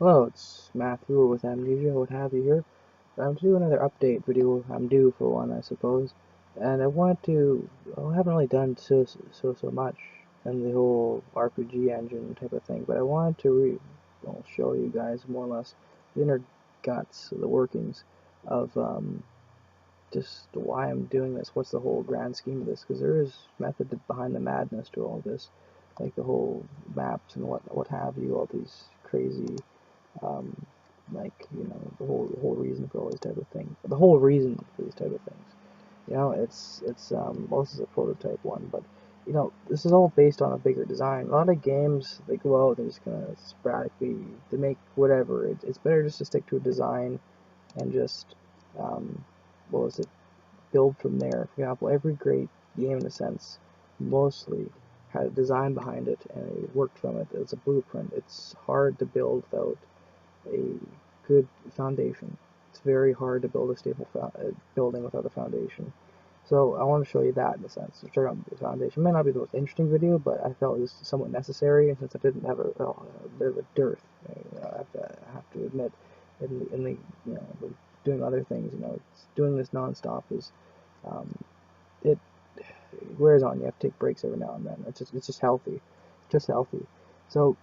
Hello, it's Matthew with Amnesia, what have you here. I'm to do another update video. I'm due for one, I suppose. And I wanted to, I haven't really done so much in the whole RPG engine type of thing, but I wanted to show you guys more or less the inner guts, the workings of just why I'm doing this. What's the whole grand scheme of this? Because there is method behind the madness to all this, like the whole maps and what have you, all these crazy um, like the whole reason for all these type of things, the whole reason for these type of things. It's well, this is a prototype one, but this is all based on a bigger design. A lot of games they go out, they just kind of sporadically they make whatever. It's better just to stick to a design and just um, what was it, build from there. For example, every great game in a sense mostly had a design behind it and it worked from it. It's a blueprint. It's hard to build without a good foundation. It's very hard to build a stable building without a foundation. So I want to show you that in a sense. To start out the foundation. It may not be the most interesting video, but I felt it was somewhat necessary, and since I didn't have a bit of a dearth, I have to admit, in the doing other things, doing this nonstop is um, it wears on you. You have to take breaks every now and then. It's just healthy, just healthy. So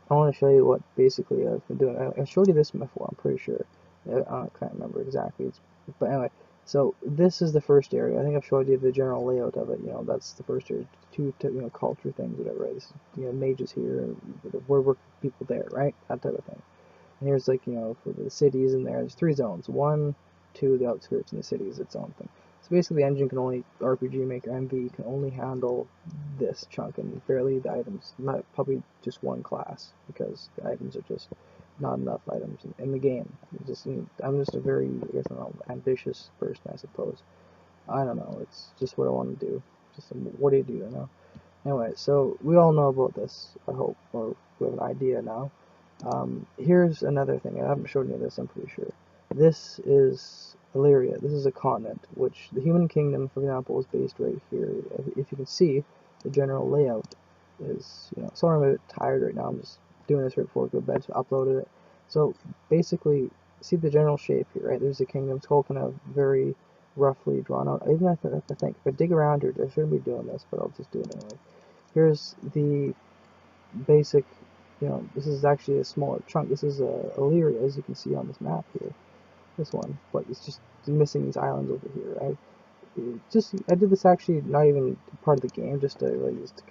I want to show you what basically I've been doing. I showed you this before, I'm pretty sure. I can't remember exactly. But anyway, so this is the first area. I think I've showed you the general layout of it. That's the first area. Two, culture things, whatever. Right? This is, mages here, where were people there, right? That type of thing. And here's like, for the cities in there's three zones. One, two, the outskirts, and the city is its own thing. So basically, the engine can only, RPG Maker MV can only handle this chunk and barely the items. Not probably just one class because the items are just not enough items in the game. I'm just a very, I guess, I don't know, ambitious person, I suppose. I don't know. It's just what I want to do. Just what do you do? Anyway, so we all know about this, I hope, or we have an idea now. Here's another thing. I haven't shown you this, I'm pretty sure. This is Illyria. This is a continent, which the human kingdom, for example, is based right here. If you can see, the general layout is, sorry I'm a bit tired right now. I'm just doing this right before I go to bed, so I uploaded it. So basically, see the general shape here, right? There's the kingdom. It's all kind of very roughly drawn out. Even if I think, if I dig around here, I shouldn't be doing this, but I'll just do it anyway. Here's the basic, this is actually a smaller chunk. This is Illyria, as you can see on this map here. This one, but it's just missing these islands over here, right? I did this actually not even part of the game, just to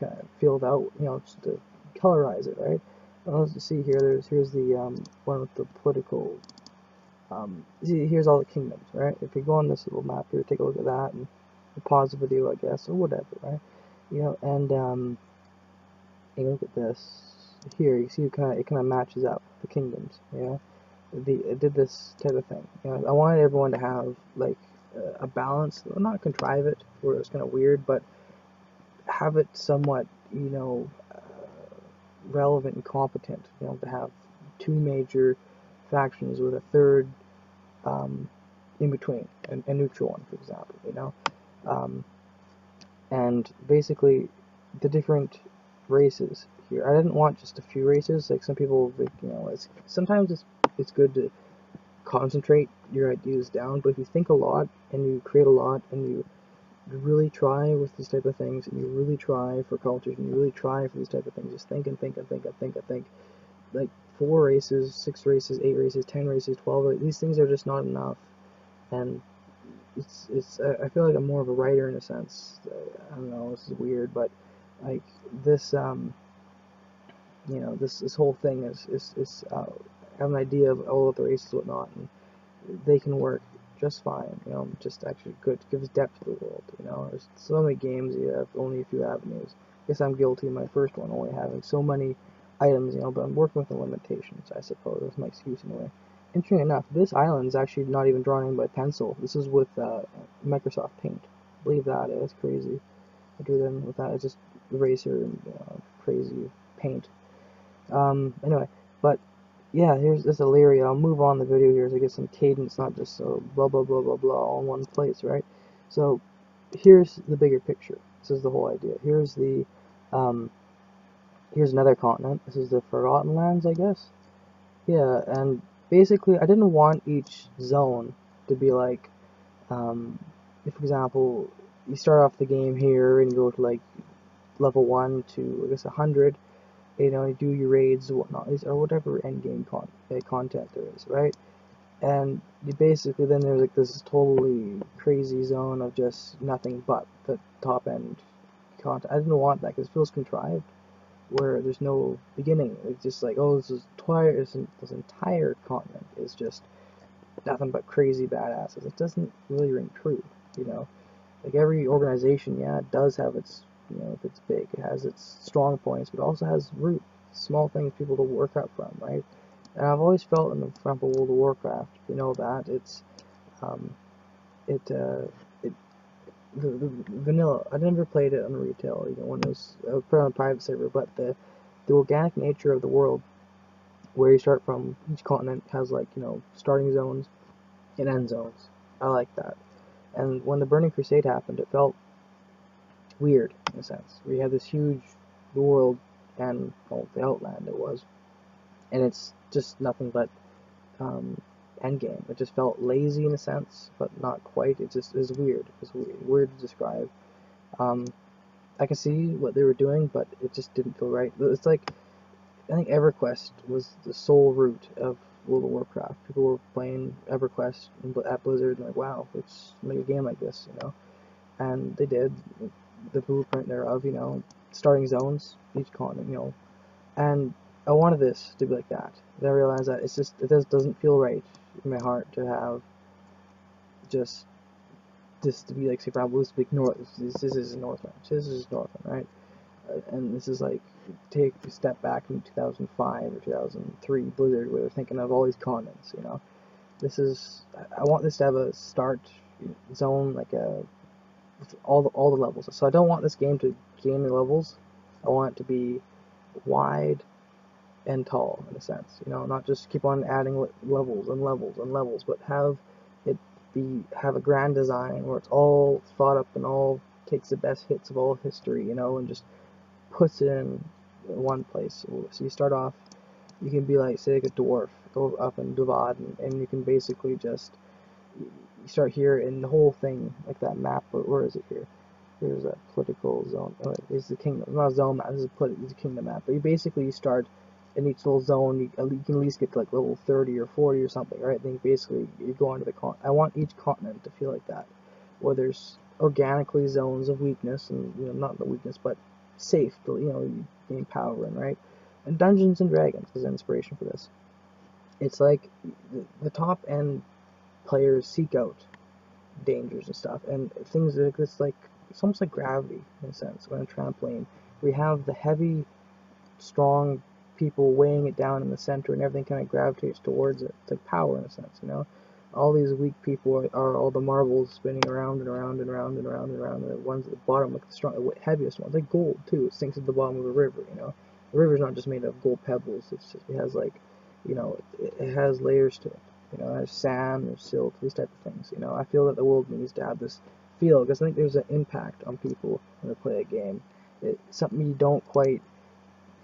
kind of feel it out, just to colorize it, right? Let's see here. Here's the one with the political. Here's all the kingdoms, right? If you go on this little map here, take a look at that and pause the video, I guess, or whatever, right? And you look at this here. You see, it kind of matches up the kingdoms. It did this type of thing. I wanted everyone to have like a balance, not contrive it where it's kind of weird, but have it somewhat, relevant and competent. To have two major factions with a third in between, a neutral one, for example. Um, and basically the different races here. I didn't want just a few races. Like some people, like, sometimes it's good to concentrate your ideas down. But if you think a lot and you create a lot and you really try with these type of things and you really try for cultures and you really try for these type of things, just think and think and think and think and think. Like 4 races, 6 races, 8 races, 10 races, 12. These things are just not enough. And I feel like I'm more of a writer in a sense. I don't know, this is weird, but like this this whole thing is I have an idea of all of the races and whatnot, and they can work just fine. Just actually good, gives depth to the world. There's so many games you have only a few avenues. I guess I'm guilty of my first one only having so many items, but I'm working with the limitations, I suppose. That's my excuse anyway. Interesting enough, this island is actually not even drawn in by pencil. This is with Microsoft Paint. Believe that, it's crazy. I drew them with that. It's just eraser and crazy paint. Anyway, but yeah, here's this Illyria. I'll move on the video here to get some cadence, not just so blah blah blah blah blah all in one place, right? So here's the bigger picture. This is the whole idea. Um, here's another continent. This is the Forgotten Lands, I guess. Yeah, and basically, I didn't want each zone to be like, if for example, you start off the game here and you go to like level 1 to I guess 100, you know, you do your raids and whatnot, or whatever end game content there is, right? And you basically then there's like this totally crazy zone of just nothing but the top end content. I didn't want that because it feels contrived, where there's no beginning. It's just like, oh, this entire continent is just nothing but crazy badasses. It doesn't really ring true, you know. Like every organization, yeah, it does have its, you know, if it's big, it has its strong points, but it also has root, small things people to work up from, right? And I've always felt in the front of World of Warcraft, you know, that it's, um, it, it, the vanilla. I never played it on retail, you know, when it was put on a private server, but the organic nature of the world, where you start from, each continent has like, you know, starting zones and end zones. I like that. And when the Burning Crusade happened, it felt weird in a sense. We had this huge world, and well, the Outland it was, and it's just nothing but endgame. It just felt lazy in a sense, but not quite. It just is weird. It's weird to describe. Um, I can see what they were doing, but it just didn't feel right. It's like I think EverQuest was the sole root of World of Warcraft. People were playing EverQuest at Blizzard and like, wow, let's make a game like this, you know. And they did. The blueprint thereof, you know, starting zones, each continent, you know. And I wanted this to be like that. And I realized that it's just it doesn't feel right in my heart to have just this to be like, say, for example, this big north. This is Northland. This is Northland, right? And this is like take a step back in 2005 or 2003 Blizzard, where they're thinking of all these continents. You know, this is I want this to have a start zone, like a all the levels. So I don't want this game to gain the levels. I want it to be wide and tall in a sense. You know, not just keep on adding levels and levels and levels, but have it have a grand design where it's all thought up and all takes the best hits of all history. You know, and just puts it in one place. So you start off, you can be like, say, like a dwarf, go up in Duvad, and you can basically just you start here, and the whole thing, like that map. Where is it here? Here's a political zone. Oh, this is the kingdom. It's not a zone map. This is a kingdom map. But you start in each little zone. You can at least get to like level 30 or 40 or something, right? Then basically you go onto the continent. I want each continent to feel like that, where there's organically zones of weakness, and you know, not the weakness, but safe. You know, you gain power in, right? And Dungeons and Dragons is inspiration for this. It's like the top end players seek out dangers and stuff, and things like this, like it's almost like gravity in a sense. On a trampoline, we have the heavy, strong people weighing it down in the center, and everything kind of gravitates towards it. It's like power in a sense, you know. All these weak people are all the marbles spinning around and around and around and around and around, and the ones at the bottom, like the strong, the heaviest ones, like gold too. It sinks at the bottom of a river, you know. The river's not just made of gold pebbles. It has like, you know, it has layers to it. You know, there's sand, there's silt, these type of things. You know, I feel that the world needs to have this feel, because I think there's an impact on people when they play a game. It's something you don't quite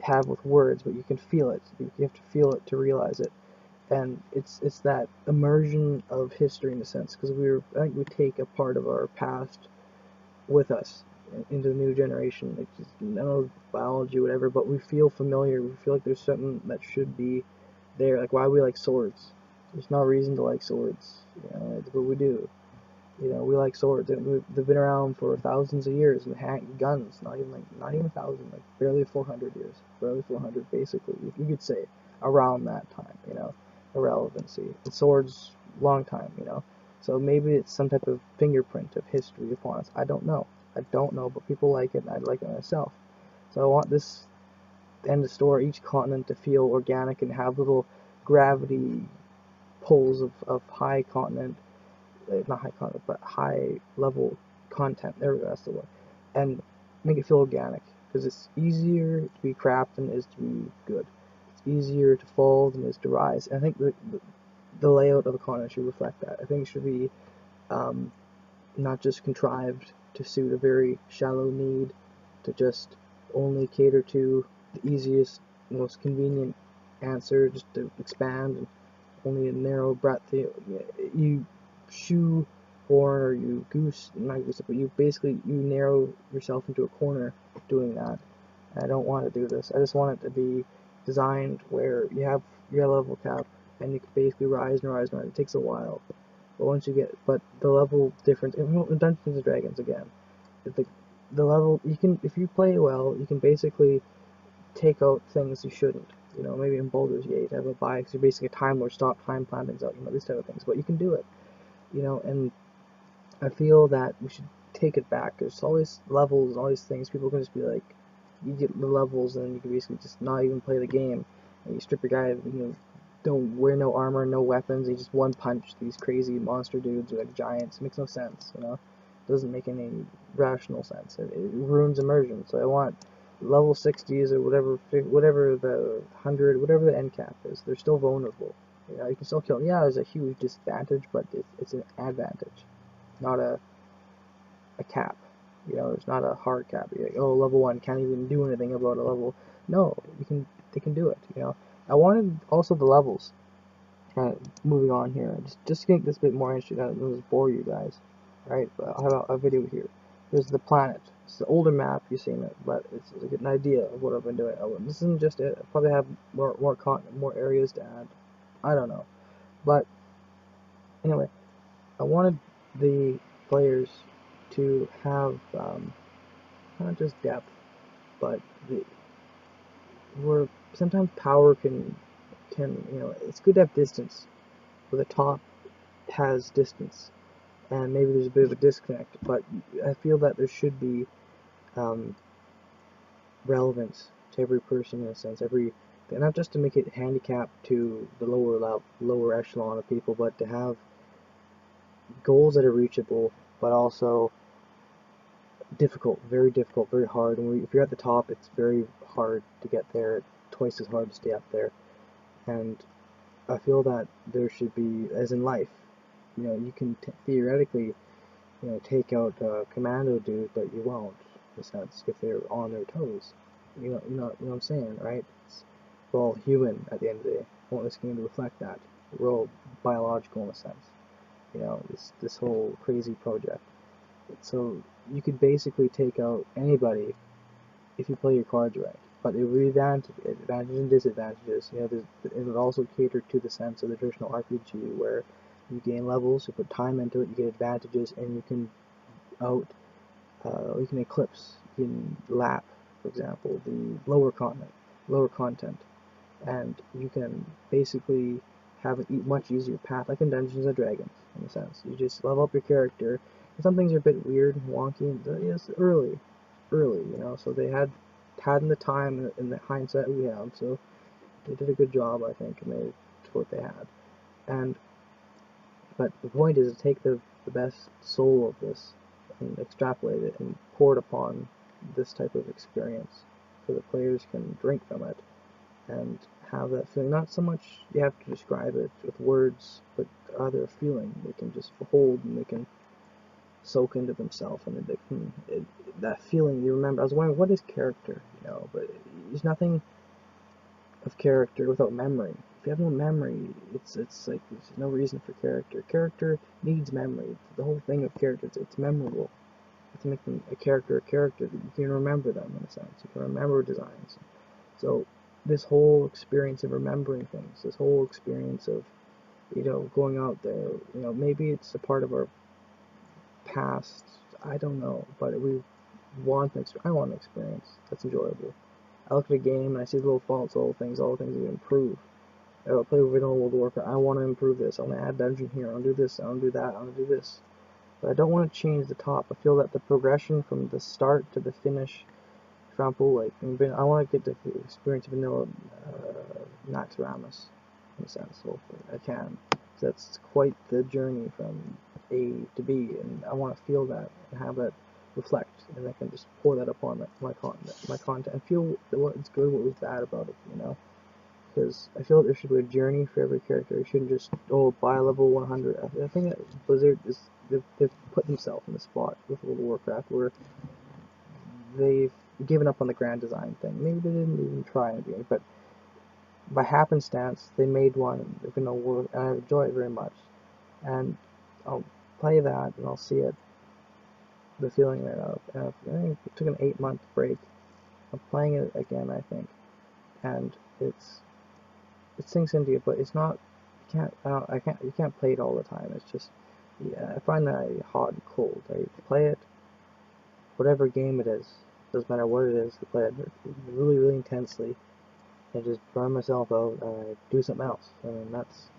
have with words, but you can feel it. You have to feel it to realize it. And it's that immersion of history in a sense, because I think we take a part of our past with us into the new generation. Like just, I don't know, biology, whatever, but we feel familiar. We feel like there's something that should be there. Like why we like swords. There's no reason to like swords. You know, it's what we do. You know, we like swords, and they've been around for thousands of years. And guns, not even a thousand, like barely 400 years, barely 400, basically. You could say around that time. You know, irrelevancy. And swords, long time. You know, so maybe it's some type of fingerprint of history upon us. I don't know. I don't know, but people like it, and I like it myself. So I want this end of story, each continent to feel organic and have little gravity pulls of high continent, not high content, but high level content. There we go, that's the word. And make it feel organic, because it's easier to be crap than it is to be good. It's easier to fall than it is to rise. And I think the layout of the continent should reflect that. I think it should be um, not just contrived to suit a very shallow need, to just only cater to the easiest, most convenient answer just to expand, and only a narrow breadth. You shoehorn or you goose, not goose, but you basically you narrow yourself into a corner doing that. And I don't want to do this. I just want it to be designed where you have your level cap and you can basically rise and rise and rise. It takes a while, but once you get, but the level difference in Dungeons and Dragons again, the level you can, if you play well, you can basically take out things you shouldn't. You know, maybe in Baldur's Gate, have a buy, because you're basically a time lord, stop time plan things out, you know, these type of things. But you can do it, you know, and I feel that we should take it back. There's all these levels, all these things. People can just be like, you get the levels, and you can basically just not even play the game. And you strip your guy, you know, don't wear no armor, no weapons. You just one punch these crazy monster dudes or like giants. It makes no sense, you know. It doesn't make any rational sense. It ruins immersion. So I want level 60s or whatever the 100, whatever the end cap is. They're still vulnerable. You know, you can still kill them. Yeah, there's a huge disadvantage, but it's an advantage, not a cap. You know, it's not a hard cap. You're like, oh, level 1 can't even do anything about a level. No, they can do it. You know, I wanted also the levels. Moving on here, just to make this a bit more interesting. I don't just bore you guys. Right, but I'll have a video here. Here's the planet. It's the older map, you've seen it, but it's to get an idea of what I've been doing. This isn't just it. I'll probably have more areas to add. I don't know, but anyway, I wanted the players to have not just depth, but where sometimes power can you know, it's good to have distance, where the top has distance, and maybe there's a bit of a disconnect, but I feel that there should be relevance to every person in a sense, not just to make it handicapped to the lower echelon of people, but to have goals that are reachable, but also difficult, very hard. And if you're at the top, it's very hard to get there, twice as hard to stay up there. And I feel that there should be, as in life, you know, you can theoretically, you know, take out commando dudes, but you won't, in a sense, if they're on their toes. You know what I'm saying, right? We're all human at the end of the day. I want this game to reflect that. We're all biological in a sense. You know, this whole crazy project. So you could basically take out anybody if you play your cards right. But it would be advantages and disadvantages. You know, it would also cater to the sense of the traditional RPG where you gain levels, you put time into it, you get advantages, and you can you can eclipse, you can lap, for example, the lower content, and you can basically have a much easier path, like in Dungeons and Dragons, in a sense. You just level up your character. And some things are a bit weird and wonky. It's early, you know. So they had in the time and the hindsight we have. So they did a good job, I think, and they took what they had. But the point is to take the best soul of this and extrapolate it and pour it upon this type of experience, so the players can drink from it and have that feeling. Not so much you have to describe it with words, but rather a feeling they can just hold and they can soak into themselves, and that feeling you remember. I was wondering, what is character, you know, but there's nothing of character without memory. If you have no memory, it's like there's no reason for character. Character needs memory. The whole thing of character, it's memorable. To make them a character that you can remember them, in a sense. You can remember designs. So this whole experience of remembering things, this whole experience of, you know, going out there, you know, maybe it's a part of our past, I don't know, but I want an experience that's enjoyable. I look at a game and I see the little faults, all the things we improve. I play Vanilla World of Warcraft, I want to improve this, I want to add dungeon here, I want to do this, I want to do that, I want to do this. But I don't want to change the top. I feel that the progression from the start to the finish, for example, like, I want to get the experience of Vanilla Naxxramas, in a sense, hopefully. I can. That's quite the journey from A to B, and I want to feel that and have that reflect, and I can just pour that upon my content and feel what's good, what was bad about it, you know? Because I feel like there should be a journey for every character. You shouldn't just, buy level 100. I think that Blizzard they've put themselves in the spot with World of Warcraft where they've given up on the grand design thing. Maybe they didn't even try anything, but by happenstance, they made one. They're gonna work, and I enjoy it very much. And I'll play that, and I'll see it, the feeling thereof. And I think I took an 8-month break. I'm playing it again, I think, and it sinks into you, but it's not. You can't play it all the time. It's just, yeah, I find that hot and cold. I play it, whatever game it is, doesn't matter what it is, I play it really, really intensely. I just burn myself out and I do something else. And that's,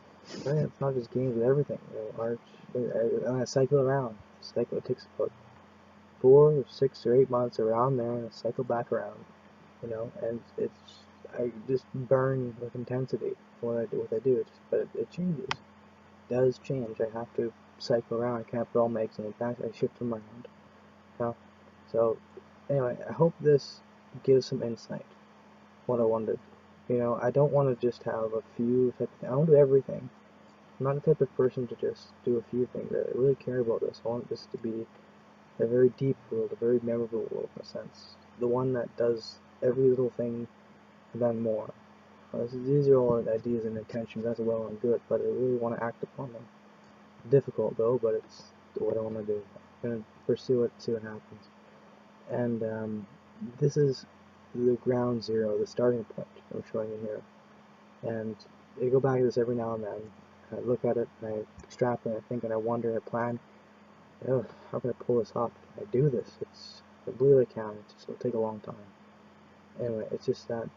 right, it's not just games, with everything. Art, and I cycle around. Cycle, it takes about 4 or 6 or 8 months around there, and I cycle back around. And I just burn with intensity what I do. But it changes. It does change. I have to cycle around. I can't put all my eggs in one basket. I shift them around. So anyway, I hope this gives some insight. What I wanted. I don't want to just have a few type of things. I want to do everything. I'm not the type of person to just do a few things. I really care about this. I want this to be a very deep world, a very memorable world in a sense. The one that does every little thing and then more. These are all ideas and intentions, that's well and good, but I really want to act upon them. Difficult though, but it's what I want to do. I'm going to pursue it, see what happens. And this is the ground zero, the starting point I'm showing you here. And I go back to this every now and then. I look at it, and I extrapolate, I think, and I wonder, and I plan, how can I pull this off? Can I do this? I believe I can, it'll take a long time. Anyway, it's just that,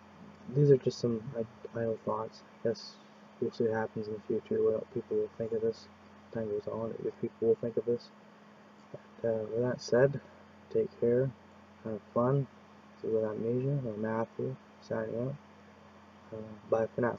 these are just some idle thoughts. I guess we'll see what happens in the future, what people will think of this. Time goes on, if people will think of this. With that said, take care, have fun. This is with Amnesia, or Matthew, signing out. Bye for now.